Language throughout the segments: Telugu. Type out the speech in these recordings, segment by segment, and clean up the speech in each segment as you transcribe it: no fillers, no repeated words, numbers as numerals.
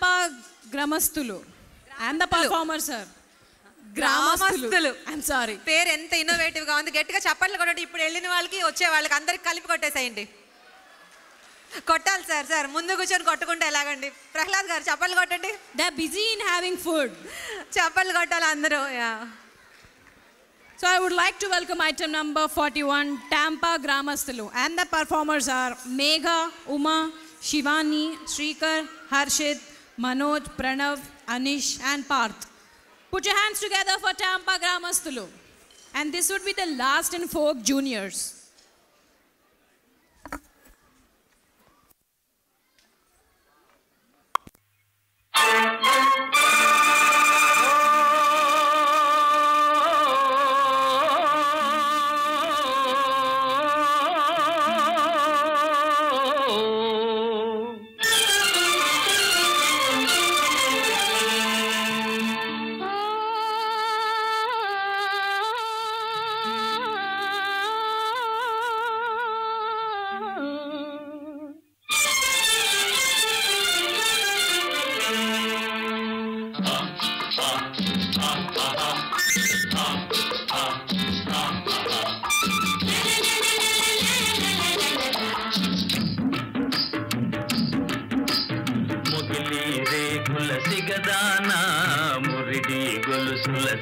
Tampa Gramastulu. And the performer, sir. గ్రామస్తులు. I'm sorry. పేరు ఎంత ఇన్నోవేటివ్ గా ఉంది. గట్టిగా చప్పట్లు కొట్టండి. ఇప్పుడు వెళ్ళిన వాళ్ళకి వచ్చే వాళ్ళకి అందరికి కలిపి కొట్టేసేయండి. కొట్టాలి సార్. సార్ ముందు కూర్చొని కొట్టుకుంటే ఎలాగండి? ప్రహ్లాద్ గారు చప్పట్లు కొట్టండి. They are busy in having food. చప్పట్లు కొట్టాలి అందరూ. So I would like to welcome item number 41, Tampa Gramastulu. And the performers are Megha, Uma, Shivani, Shrikar, Harshit, Manoj, Pranav, Anish and Parth. Put your hands together for Tampa Gramastulu. And this would be the last in folk juniors.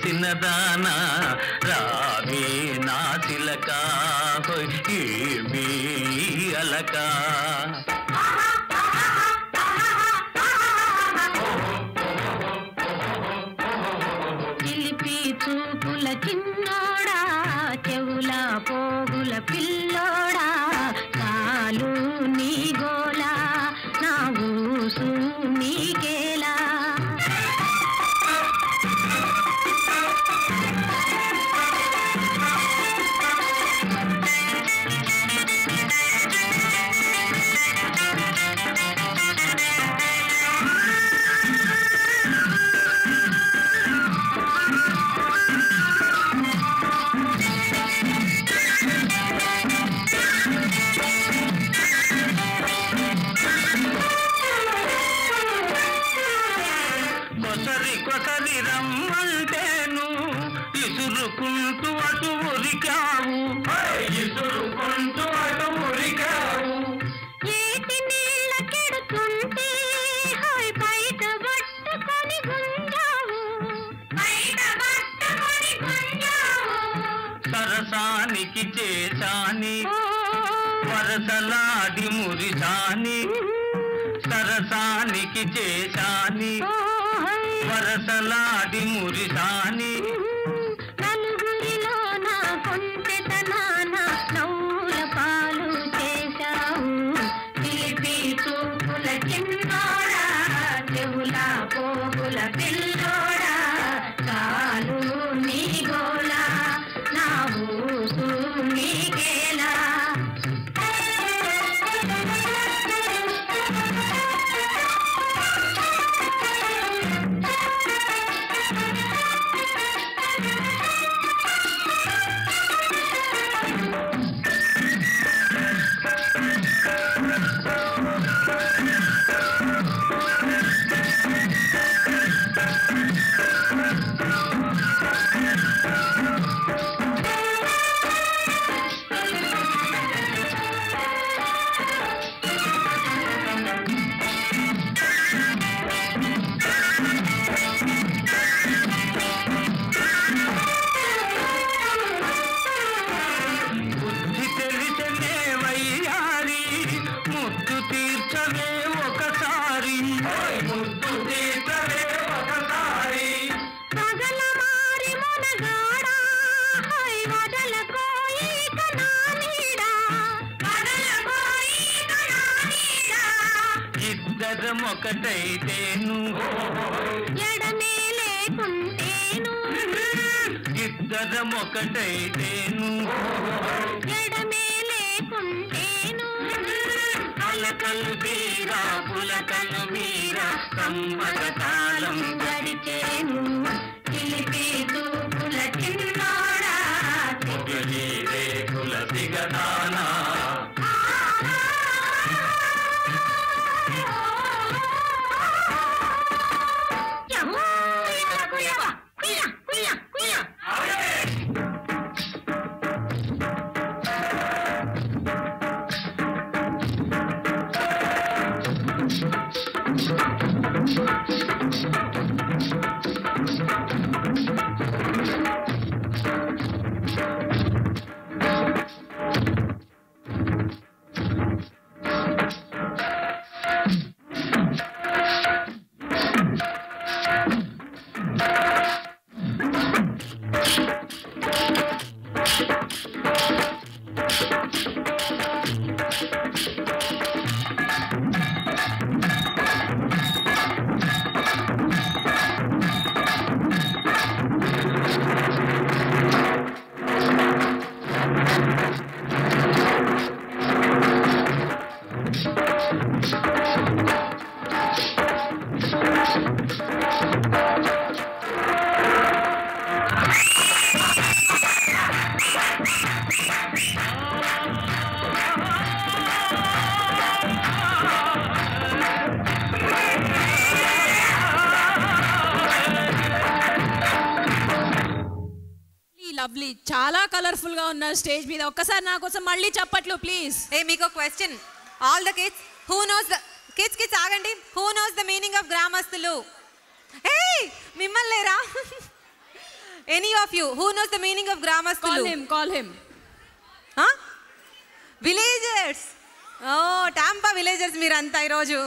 చిన్నదానా రావే నా చిలక ఏమీ అలక చిలిపి చూపుల చిన్నోడా చెవుల పోగుల పిల్లోడా కాలు నీ గోలా నా ఊసు నీకేలా సరసానికి చేశాని వరసలాడి మురిశాని సరసానికి చేశాని వరసలాడి మురిశాని నలుగురిలో నా కొంటెతనాన నవ్వుల పాలు చేశావు చిలిపి చూపుల చిన్నోడా చెవుల పోగుల పిల్లోడా కాలు నీ గోలా నా ఊసు నీకేలా ఒకటైతేను ఎడమే లేకుంటేను ఇద్దరం ఒకటైతేను ఎడమే లేకుంటేను అలకలు తీరా పులకలు మీరా సంవత్సర కాలం గడిచేను చిలిపి చూపుల చిన్నోడా పొగలి రేకుల సిగదానా లవ్లీ, చాలా కలర్ఫుల్ గా ఉన్నారు స్టేజ్ మీద. ఒక్కసారి నా కోసం మళ్ళీ చప్పట్లు ప్లీజ్. మీకు question, all the kids who knows the kids ఆగండి, who knows the meaning of గ్రామస్తులు? మిమ్మల్ని లేరా? Any of you who knows the meaning of గ్రామస్తులు? Call him. Villagers. Oh Tampa villagers మీరంతా ఈరోజు.